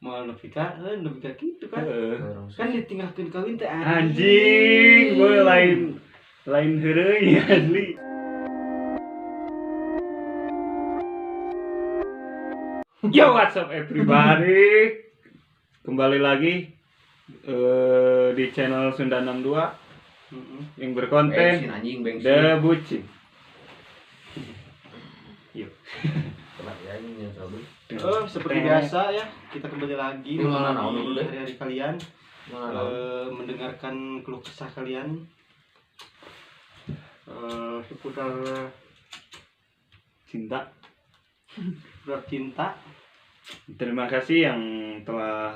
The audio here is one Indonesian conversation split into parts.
mau nepi ka kitu kan. Kan ditinggalkeun kawin teh Anjing, gue lain heureuy asli. Yo, what's up everybody? Kembali lagi di channel Sunda 62 yang berkonten The Bucin. Yuk. Seperti biasa ya, kita kembali lagi hari-hari kalian mendengarkan keluh kesah kalian seputar Cinta. cinta. Terima kasih yang telah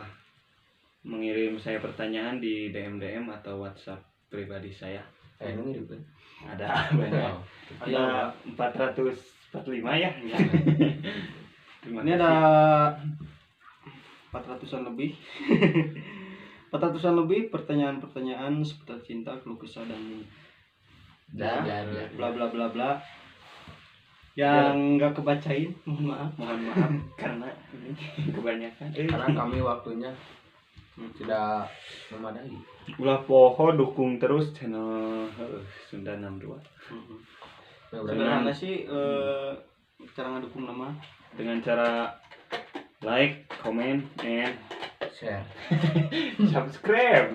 mengirim saya pertanyaan di DM atau WhatsApp pribadi saya. Ada banyak. Ada 445 ya. Ini ada 400-an lebih. 400-an lebih pertanyaan-pertanyaan seputar cinta, keluh kesah dan bla bla bla bla. Yang enggak kebacain, mohon maaf karena ini kebanyakan. Karena kami waktunya tidak memadai. Ulah poho dukung terus channel Sunda 62. Sebenarnya sih cara ngedukung nama dengan cara like, comment, and Share. subscribe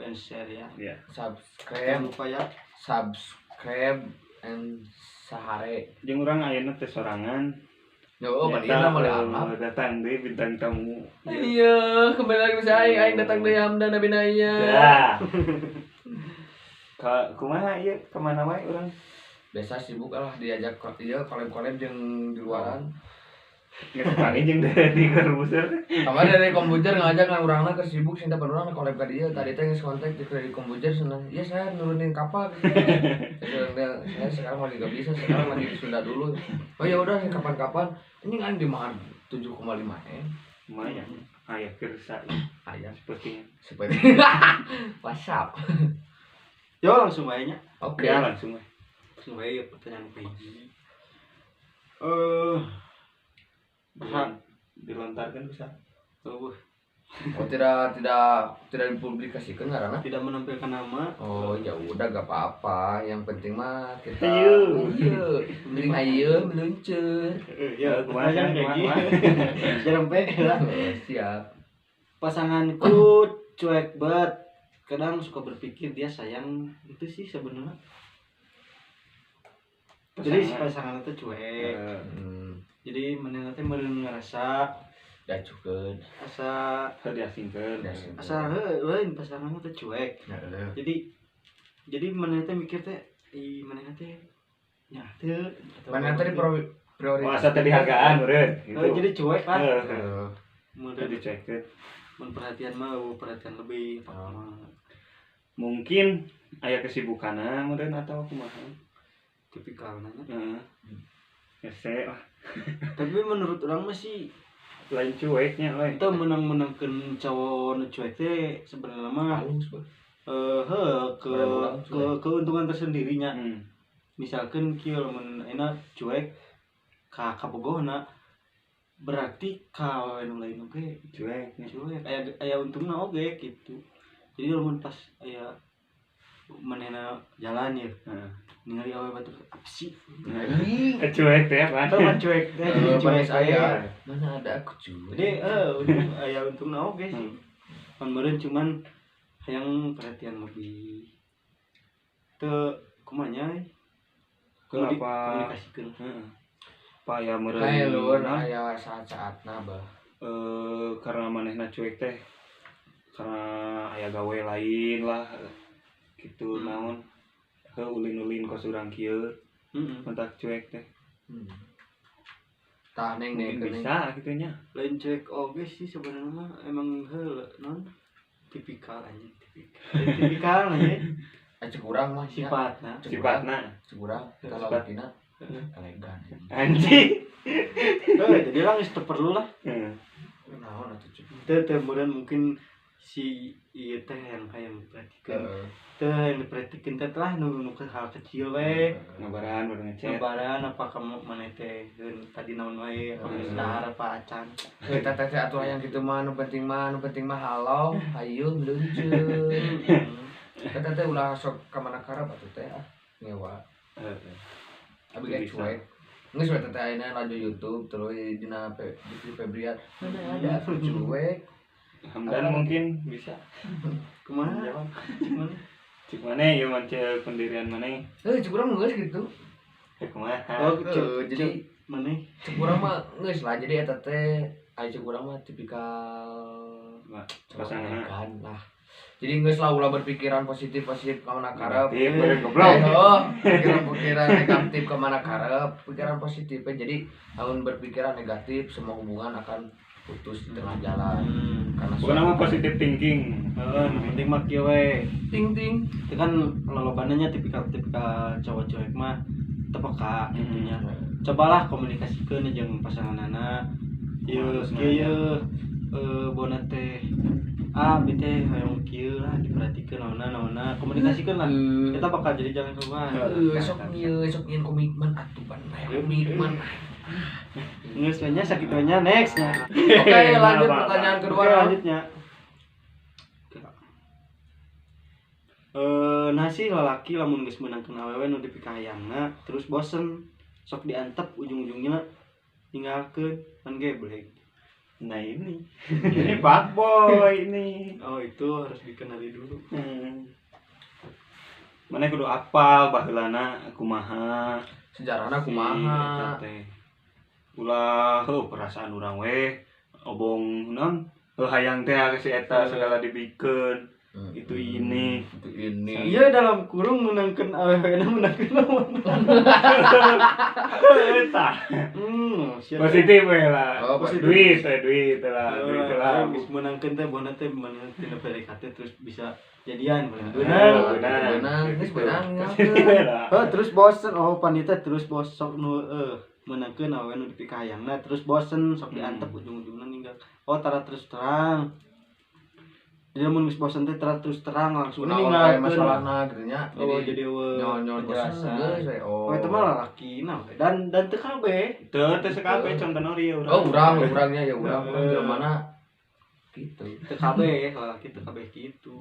and share ya. Yeah. Subscribe, Jangan lupa ya. subscribe and sahare. Jeung urang ayeuna teh sorangan. Yo, badina mah alam. Datang deui bintang tamu. Iya, kembali lagi saya aing datang deui Hamdan Nabi Naya. Ya. Kumaha ieu kemana wae urang? Biasa sibuk lah diajak collab-collab jeung di luaran. Geus kali jeung di Kombujer. Kamari dari Kombujer ngajak nang urangna keur sibuk sinta urang collab ka dieu. Tadi teh geus kontak di Kombujer senang. Iya saya nurunin kapal. Saya sekarang lagi gak bisa, sekarang lagi di Sunda dulu. Oh ya udah kapan-kapan. Ini kan di mahar 7,5 M. Lumayan. Aya kersa. Aya Seperti WhatsApp. Yo langsung aja nya. Oke. ya langsung we. Langsung aja pertanyaan hiji. Dilontarkan bisa. Oh, tidak dipublikasikan karena tidak menampilkan nama. oh ya udah gak apa-apa, yang penting mah kita Ayo. mending ayo meluncur. Ya, kumaha kayak gitu. Jarang lah. Siap. Pasanganku cuek banget. Kadang suka berpikir dia sayang itu sih sebenarnya. Jadi si pasangan itu cuek. Jadi mana teh meureun ngarasa Dacukeun. asa diasingkeun. asa lain pasangan teh cuek. Jadi mana teh mikir teh mana teh nya teh Mana tadi prioritas. Masa teh dihargaan meureun gitu. jadi cuek lah. Mun dicekeun. Mun perhatian mah perhatian lebih. Mungkin aya kesibukanna meureun atau kumaha. Tipikal nanya. Ese lah. Tapi menurut orang mah sih Lain cueknya lain. kita menang-menangkeun cowok nu cuek teh sebenarnya mah keuntungan tersendirinya. Misalkan kieu lamun enak cuek ka bogohna berarti ka anu lain oge Cuek. aya untungna oge gitu. Jadi lamun pas aya manehna jalan ya. Ningali awe batur apa sih? Cuek teh kan. Teman cuek teh cuek saya. Mana ada aku cuek. Jadi aya untungna oge sih. Pan meureun cuman hayang perhatian lebih. Teu kumanya komunikasikeun. Pak ya meureun. Hai lur, aya saat-saatna bah. Karena manehna cuek teh karena aya gawe lain lah gitu naon ulin-ulin kos urang kieu mentak cuek teh Tah neng bisa gitu nya Lain cuek oge sih sebenarnya mah emang non tipikal aja cek urang mah sifatna cek urang kalau lakinya elegan anjing. jadi orang geus perlu lah. naon atuh cek Teu meureun mungkin si ieu teh yang hayang diperhatikan. Teh yang diperhatikan teh lah nu hal kecil we. Ngabaran baru ngechat. Lebaran apa kamu maneh teh tadi naon wae geus dahar apa acan. Eta teh atuh yang kitu mah nu penting mah halo, hayu leunceuh. Eta teh ulah sok ka mana karep atuh teh ngewa. Abi ge cuek. Geus we teh ayeuna radio YouTube terus dina di Febriat. Ada cuek. Hamdan mungkin bisa. Kumaha? Jawab. Kumaha? Cik mana ya macam pendirian mana? Cek urang geus gitu. Kumaha? Oh, Jadi maneh cek urang mah geus lah jadi eta teh aya cek urang mah tipikal pasangan kan lah. Jadi geus lah ulah berpikiran positif ka mana karep. goblok. Pikiran negatif ke mana karep, pikiran positif jadi lamun berpikiran negatif semua hubungan akan putus di tengah jalan. Karena Bukan nama positive thinking. penting mah kieu we. ting Itu kan lolobana nya tipikal cowok cuek mah teu peka gitunya. Cobalah komunikasikeun jeung pasanganana. Ieu kieu bona teh bete hayang kieu lah diperhatikeun naonna komunikasikeun lah. Kita bakal jadi jangan keluar. Sok nyin komitmen atuh pan komitmen. Geus nya sakitunya next nya. Oke, lanjut pertanyaan kedua. Lanjutnya. Nah si lalaki lamun geus meunangkeun awewe nu dipikahayangna terus bosen sok diantep ujung-ujungnya tinggalkeun kan geblek. Nah ini Pak Boy ini. Oh itu harus dikenali dulu. Mana kudu apal baheulana kumaha. Sejarahna kumaha. Ulah perasaan urang we obong naon hayang teh si eta segala dibikeun. Itu ini. Iya dalam kurung menangkan awewe menangkan lawan. Eta. Positif we lah. Oh, Duit lah. Habis menangkan teh bona teh menangkan PDKT terus bisa jadian Benang. Terus bosen panitia terus bosen menangkan awewe nu dipikahayangna terus bosen sok diantep ujung-ujungna ninggal. Tara terus terang. Dia mun geus bosen teh terus terang langsung ninggalkeun masalahna gitu nya. Jadi nyol jelasan. Eta mah lalakina dan teu kabeh. Teu sakabeh contohna ieu urangnya ya urang mana gitu. Teu kabeh lalaki teu kabeh kitu.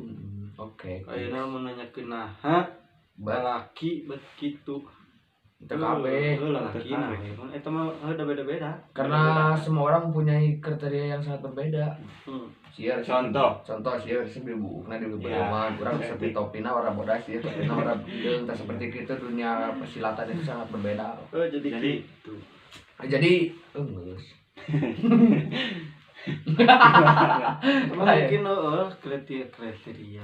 Oke. Ayeuna mun nanyakeun naha lalaki bet kitu. Teu kabeh. Lalaki nah eta mah ada beda-beda. Karena semua orang punya kriteria yang sangat berbeda. Siar contoh siar buukna di beberapa kurang seperti topina warna bodas ya topina warna bieu teh seperti kitu dunia persilatan itu sangat berbeda. Jadi gitu. Jadi geus. Mungkin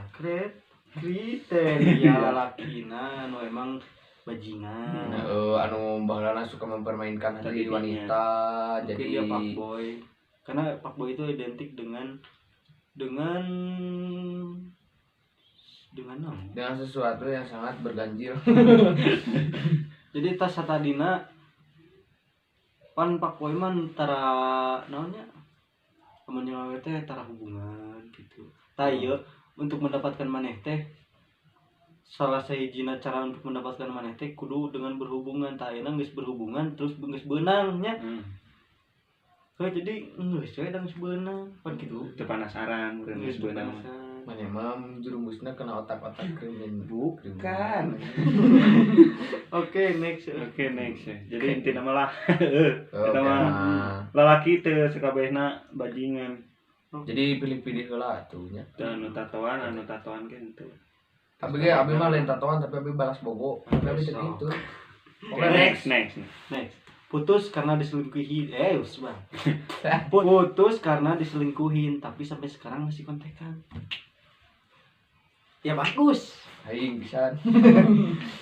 kriteria lalakina nu emang bajingan. Anu baheulana suka mempermainkan hati wanita jadi dia fuckboy. Karena fuckboy itu identik dengan sesuatu yang sangat berganjil. Jadi tas satadina pan fuckboy mah tara naonnya amun jeung awewe teh tara hubungan gitu. Tah ieu untuk mendapatkan maneh teh salah sahijina cara untuk mendapatkan maneh teh kudu dengan berhubungan. Tah ayeuna geus berhubungan terus geus beunang nya. Jadi geus we dan geus beunang pan kitu. Teu penasaran urang geus beunang. Mane mah jurumusna kena otak-otak krimen bukan. Oke, next. Jadi intina mah lah eta mah lalaki teu sakabehna bajingan. Jadi pilih-pilih heula atuh nya. Anu tatoan ge henteu. Abi mah lain tatoan tapi abi balas bogo. Abi teh gitu. Oke, next. Putus karena diselingkuhin. Putus karena diselingkuhin tapi sampai sekarang masih kontekan. Ya bagus. Aing pisan.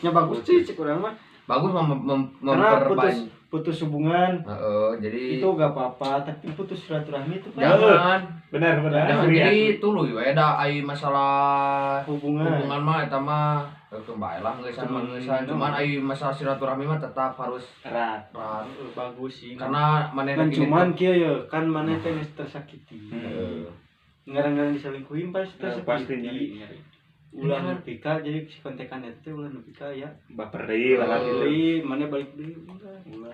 Ya bagus sih cek urang mah. Bagus karena putus hubungan. Jadi itu gak apa-apa, tapi putus silaturahmi itu jangan. Benar. Jadi tuluy we da ai masalah hubungan mah eta mah bae lah geus cuman ai masalah silaturahmi mah tetap harus erat. Bagus sih. Karena maneh kan cuman kieu ya, kan maneh teh geus tersakiti. ngarang-ngarang diselingkuhin pasti pasti tersakiti. nyari Ulah nepi ka jadi si kontekan eta teh ulah nepi ka ya. baper deui lah gitu Deui mana balik deui ulah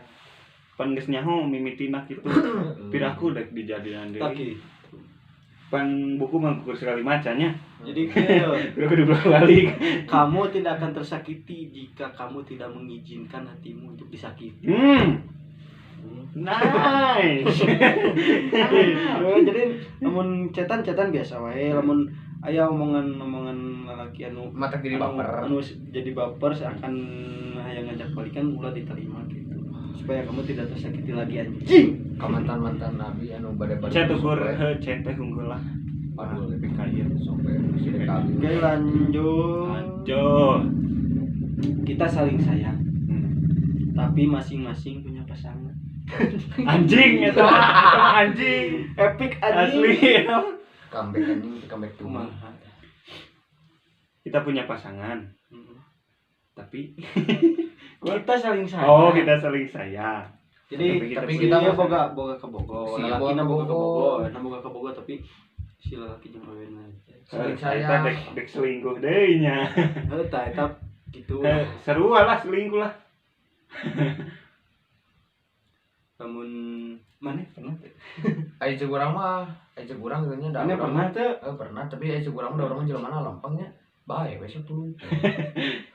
pan geus nyaho mimitina kitu piraku dek dijadian deui Taki. pan buku mah kukur sekali macanya Jadi kieu, kudu dua kali kamu tidak akan tersakiti jika kamu tidak mengizinkan hatimu untuk disakiti. nice Jadi lamun cetan biasa wae, lamun aya omongan lalaki anu mata diri baper. anu jadi baper seakan hayang ngajak balikan ulah diterima gitu. Supaya kamu tidak tersakiti lagi anjing. Ka mantan nabi anu bade-bade chat ukur chat teh unggul lah padahal lebih kaya sampai masih dekat. Oke lanjut. Kita saling sayang, tapi masing-masing punya pasangan. anjing eta mah anjing Epic asli Comeback anjing comeback tuh mah. Kumaha. kita punya pasangan tapi Kita saling sayang. oh kita saling sayang Jadi Tapi kita kita boga ke Bogor. Si Lalaki boga ke boga ke Bogor. Bogor, boga ke Bogor tapi si lalaki jeung aweuna aja. Saling saya sayang. dek selingkuh deui nya Eta gitu. seru lah selingkuh lah Namun mana pernah teh? Ai cek urang mah, ai cek urang geunya da. Mana pernah teh? Pernah, tapi ai cek urang mah da urang jelema lempengnya. Bae we tuluy.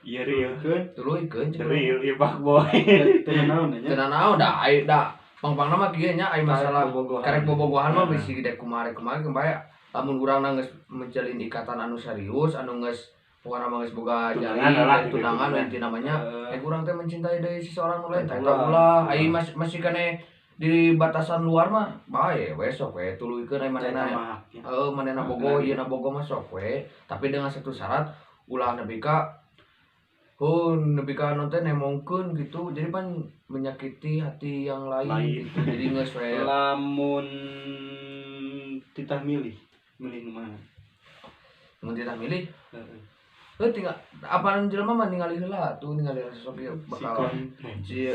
iya real Tuluykeun cek. real iya pak boy Teu naon nya. Teu naon da ai da. Pang-pangna mah kieu nya ai masalah bobogohan. karek bobogohan mah bisi gede kumaha kembae. Lamun urang geus menjalin ikatan anu serius, anu geus pokona mah geus boga Tunangan jalin, lah, tunangan gitu. inti namanya. Urang teh mencintai deui seseorang nu lain teh Ulah. ulah. Ai masih kene di batasan luar mah bae we sok we tuluykeun ai manehna. Manehna bogo, ieu na bogo mah sok we, tapi dengan satu syarat ulah nepi ka nepi ka anu teh nemongkeun gitu. Jadi pan menyakiti hati yang lain gitu. Jadi geus we Lamun kita milih nu mana? mun kita milih tinggal apaan jelema mah ningali heula tuh ningali sosok ieu bakal si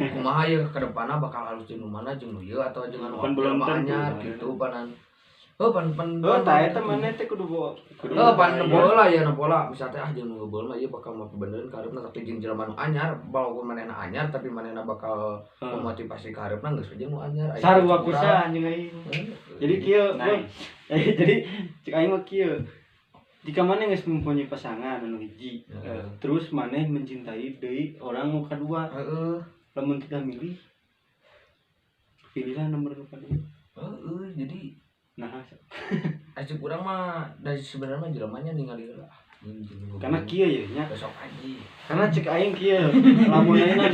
kumaha ya ke depanna bakal halus jeung nu mana jeung nu ieu atau jeung anu Pan belum tentu, anyar kan. gitu panan pan Tah eta maneh teh kudu bawa. pan bola ya na bola misal teh jeung nu bola mah ieu bakal mapibeneun ka hareupna tapi jeung jelema nu anyar walaupun manehna anyar tapi manehna bakal memotivasi ka hareupna geus jeung nu anyar Sarua pisan jeung aing. Jadi kieu jadi cek aing mah kieu. Jika maneh geus mempunyai pasangan anu hiji, terus maneh mencintai deui orang nu kadua. Heeh. Lamun kita milih pilihlah nomor nu kadua. Jadi Nah, cek urang mah dari sebenarnya mah jelemanya ningali heula. karena kieu ye nya. besok aja. Karena cek aing kieu, lamun ayeuna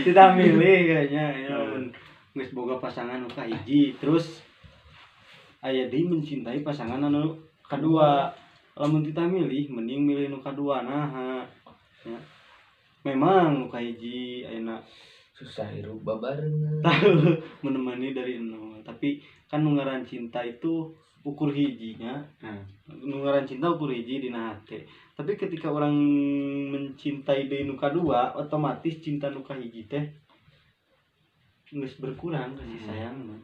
kita milih kayaknya lamun geus boga pasangan nu kahiji, terus aya deui mencintai pasangan anu kadua. Lamun kita milih mending milih nu kadua nah. Ya. Memang nu kahiji ayeuna Susah hirup babarengan. tahu menemani dari nol, tapi kan nu ngaran cinta itu ukur hijinya. Nu ngaran cinta ukur hiji dina hate. Tapi ketika orang mencintai deui nu kadua, otomatis cinta nu kahiji teh geus berkurang kasih sayangna.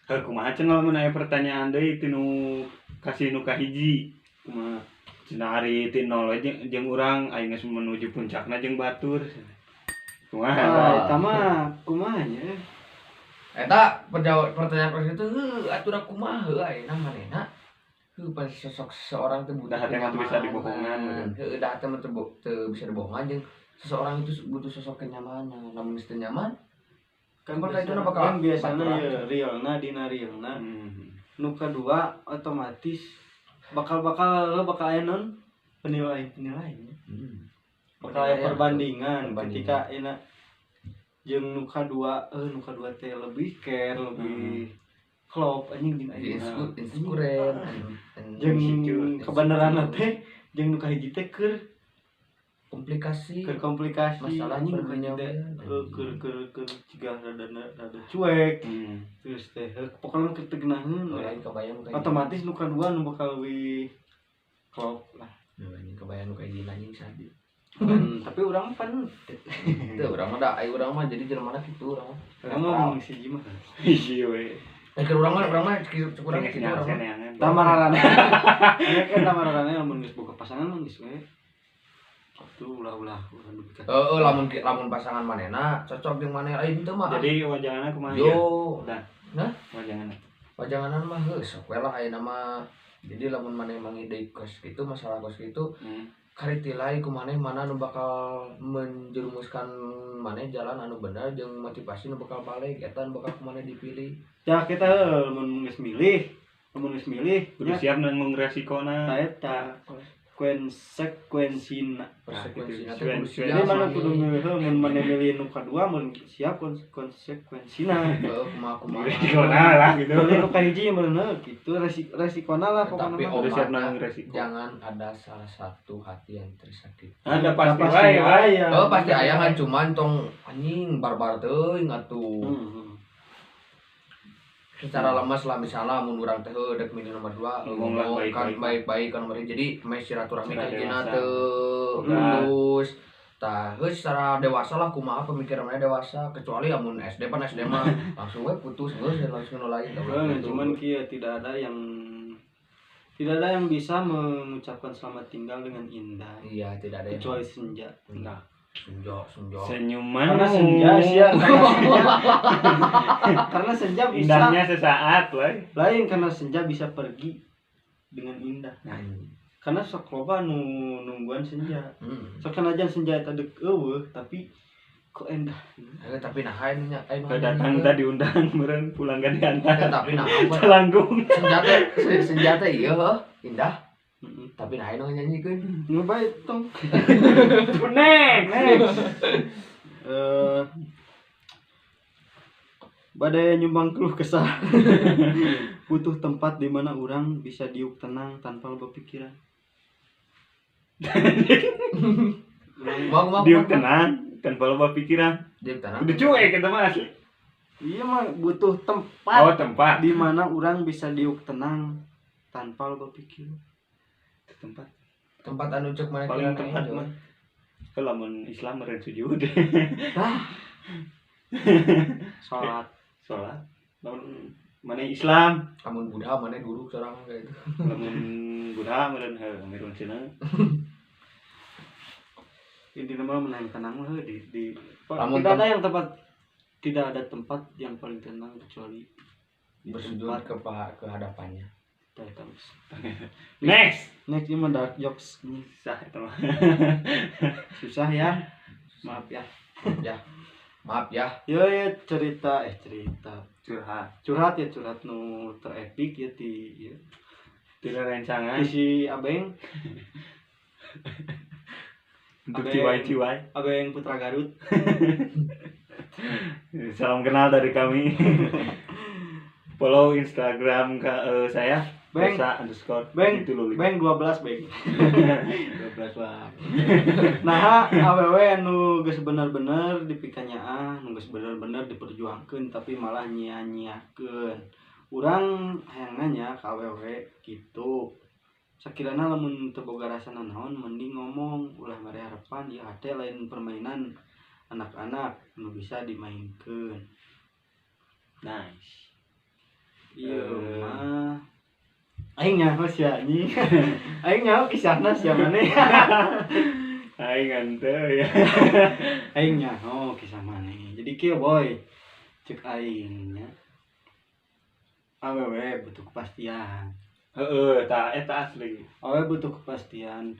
kumaha cenah lamun aya pertanyaan deui ti nu kasih nu kahiji kumaha cenah ari ti nol jeung urang aing geus menuju puncakna jeung batur kumaha Eta mah kumaha nya? Eta pertanyaan pas itu aturan kumaha ayeuna manehna. Pas sosok seseorang teh butuh Dah hati mah teu bisa dibohongan, Heeh, dah hati mah teu bisa dibohongan jeung seseorang itu butuh sosok kenyamanan. Lamun geus teu nyaman, Kan biasana kan biasana bakalan ya realna dina realna. Nu kadua otomatis bakal aya non penilaian. Bakal aya perbandingan ketika enak jeung nu kadua teh lebih care, lebih klop anjing jeung ayeuna. insekuren Jeung kebenaran teh jeung nu kahiji teh keur komplikasi masalah anjing keur cigah rada cuek. Terus teh pokoknya keur teu geunaheun otomatis nu kadua nu bakal lebih klop lah. Anjing kebayang nu kayak gini anjing sadi. Tapi orang pan Teu urang mah da urang mah jadi jelema kitu urang mah. orang ngomong si Jima kan. Iya we. Keur urang mah kurang kitu urang mah. Tamararane. Ya kan tamararane lamun geus boga pasangan mah geus we. Atuh ulah-ulah urang dugi ka. Lamun pasangan manehna cocok jeung maneh lain teu mah. Jadi wajanganna kumaha? Yo. Dah. Nah, Wajanganna. wajanganan mah sok we lah ayeuna mah. Jadi lamun maneh mangidei kos kitu masalah kos kitu karitilai ku maneh mana nu bakal menjerumuskan maneh jalan anu bener jeung motivasi nu bakal balik eta nu bakal ku maneh dipilih. Ya kita lamun geus milih Kudu siap nanggung resikona. ta eta konsekuensina. Konsekuensina Nah, teh kudu jadi siap. Jadi mana kudu milih mun maneh milih nu kadua mun siap konsekuensina. Kumaha Resikona lah gitu. Milih nu kahiji mun kitu resikona lah tapi pokokna. Kudu siap obatna nanggung resiko. jangan ada salah satu hati yang tersakiti. Ada pasti Pasti wae. aya. Oh pasti aya kan cuman tong anjing barbar teuing atuh. Secara lemas lah misalnya mun urang teh dek milih nomor 2 Ngomonglah ngomong kan baik-baik. baik-baik kan nomor jadi meh silaturahmi Secara ka jina dewasa. teu putus. Tah geus secara dewasa lah kumaha pemikiran mana dewasa kecuali amun SD pan SD mah langsung we putus geus langsung nu lain Cuman kieu tidak ada yang bisa mengucapkan selamat tinggal dengan indah iya tidak ada yang kecuali senja. Nah, senja senyuman Karena senja sia karena senja bisa indahnya sesaat wae. lain karena senja bisa pergi dengan indah. Karena sok loba nungguan senja. Sok sanajan senja eta deuk eueuh tapi kok endah. Tapi nah anu nya Kedatang tadi undang meureun pulang ka diantar. tapi nah Telanggung. senja teh ieu heuh indah tapi nah anu nyanyikeun Nyoba tong. Next. Badai nyumbang keluh kesah. Butuh tempat di mana orang bisa diuk tenang tanpa berpikiran. Diuk tenang tanpa loba pikiran. diuk tenang Kudu cuek eta mah asli. Iya mah butuh tempat Oh, tempat. di mana orang bisa diuk tenang tanpa berpikiran. tempat anu cek mana Paling kirana tempat enjoy. mah. Kalau mun Islam meureun sujud. Salat. Salat. Lamun mana Islam, Amun Buddha mana duduk seorang kayak itu. lamun Buddha meureun meureun cenah. Intinya mah menang tenang lah di Lamun tidak ada yang tempat tidak ada tempat yang paling tenang kecuali di bersujud tempat ke hadapannya. terus. Next. Next ini mah dark jokes. Sah eta mah. Susah ya. Maaf ya. Maaf ya. Yo ya cerita Curhat. curhat nu terepik ya ti ya. Tidak rencangan Si Abeng untuk Abeng. ciwai-ciwai. Abeng Putra Garut. Salam kenal dari kami. Follow Instagram saya Beng. Beng, itu loh. Beng 12 Beng. 12 Bang. Nah, awewe nu geus bener-bener dipikanyaan, nu geus bener-bener diperjuangkeun tapi malah nyia-nyiakeun. Urang hayang nanya ka awewe kitu. Sakirana lamun teu boga rasa nanaon mending ngomong ulah mere harapan ieu teh lain permainan anak-anak nu bisa dimainkeun. Nice. Iya mah aing nyaho sia anjing. Aing nyaho kisahna sia maneh. Aing anteu ya. Aing nyaho kisah maneh. Jadi kieu boy. Cek aing nya. Awewe butuh kepastian. Heeh, eta asli. Awewe butuh kepastian.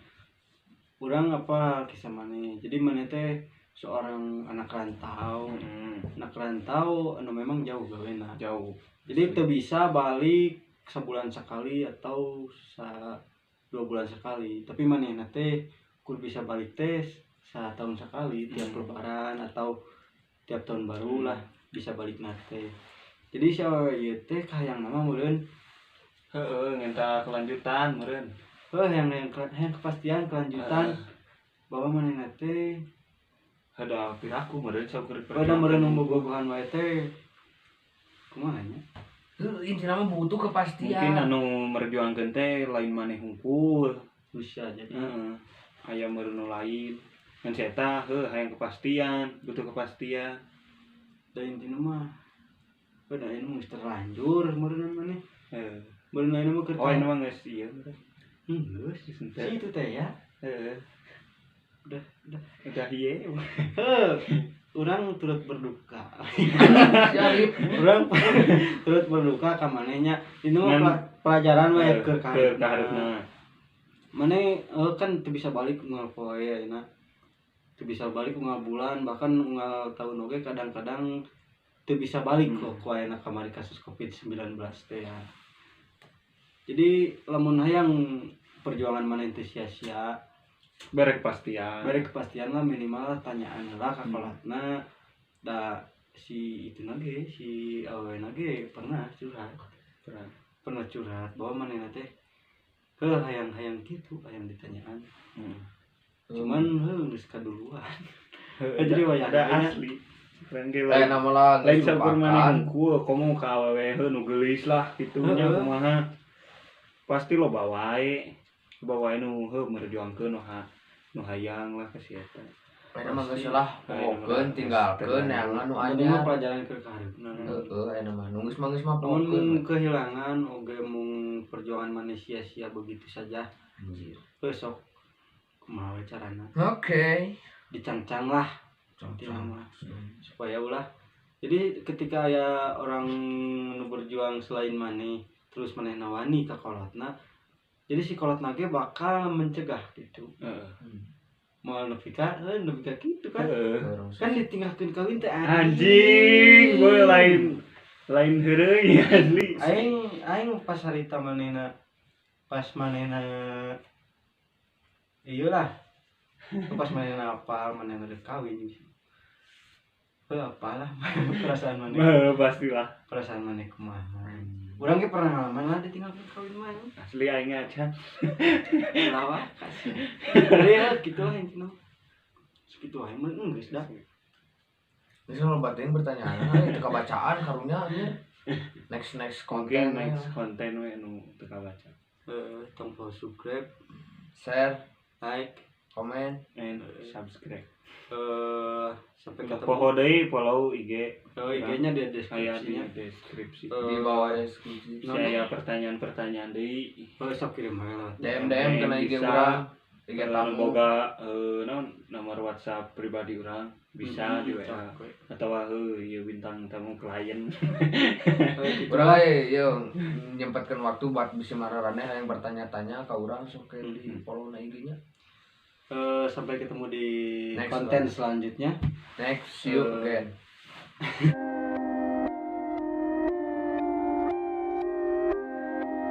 Urang apa kisah maneh. Jadi maneh teh seorang anak rantau. Anak rantau anu memang jauh gawena. Jauh. Jadi teu bisa balik sebulan sekali atau 2 bulan sekali. Tapi manehna teh kudu bisa balik teh setahun sekali tiap lebaran atau tiap tahun baru lah bisa balik nate. Jadi si ieu teh kahayang nama meureun Heeh, ngenta kelanjutan meureun. yang kepastian kelanjutan bahwa manehna teh Ada piraku meureun sok pada meureun bogohan wae teh kumaha nya? Intina mah butuh kepastian. Mungkin anu merjuangkeun teh lain maneh hungkul. Bisa jadi. Heeh. Aya meureun nu lain. Kan si eta hayang kepastian, butuh kepastian. Da intina mah pada ini mah geus terlanjur meureun maneh. Meureun ayeuna mah keur Oh, ini mah geus ieu. geus itu teh ya. Udah Udah ieu. Urang turut berduka. Siap. Urang turut berduka ka manehnya. Ini mah pelajaran mah ya keur kaharepna. Maneh kan teu bisa balik unggal poe ayeuna. Teu bisa balik unggal bulan, bahkan unggal tahun oge kadang-kadang teu bisa balik kok ku ayeuna kamari kasus Covid-19 teh ya. Jadi lamun hayang perjuangan maneh teu sia-sia, Bere kepastian lah minimal tanyaan heula ka kolatna. Da si itu nage si awena ge pernah curhat bahwa manehna teh hayang kitu hayang ditanyaan. Cuman geus kaduluan. Jadi wayahna asli. Lain nama lah lain sakur maneh hungkul komo ka awewe nu geulis lah kitu nya kumaha. Pasti lo bawae nu merjuangkeun nu hayang lah ka si eta. Lain nama geus lah pokokeun tinggalkeun yang anu Ini anyar. mah pelajaran keur kaharepna. Lain nama nu geus mah Mun pokokeun. kehilangan oge mung perjuangan maneh sia-sia begitu saja. Anjir. Besok kumaha we carana? Oke. Dicangcang lah supaya ulah. Jadi ketika aya orang nu berjuang selain maneh terus maneh nawani ka kolotna, jadi si kolotna ge bakal mencegah gitu. Moal nepi ka kitu kan. Kan ditinggalkeun kawin teh Anjing, gue lain heureuy asli. Aing pas harita manehna ieu lah. Pas manehna apal manehna rek kawin. Apalah perasaan maneh. Pastilah. Perasaan maneh kumaha. Urang ge pernah ngalaman lah ditinggalkeun kawin mah. Asli aing acan. Lawa kasih. Ya kitu lah intina. Segitu wae mah geus dah. Geus loba teh pertanyaan teu kabacaan karunya nya. Next konten we nu teu kabaca. Tong subscribe, share, like, komen, and subscribe. Sampai ketemu. Poho deui follow IG. IG-nya di Aya di deskripsi. deskripsi. di bawah deskripsi. Saya pertanyaan-pertanyaan deui. Sok kirim aja lewat DM kena IG urang. IG tamu. Boga nomor WhatsApp pribadi urang bisa di WA atau ieu bintang tamu klien. Urang yeuh nyempatkeun waktu buat bisa mararaneh yang bertanya-tanya ka urang sok di follow na IG-nya. Sampai ketemu di Next konten selanjutnya. Next, see you again.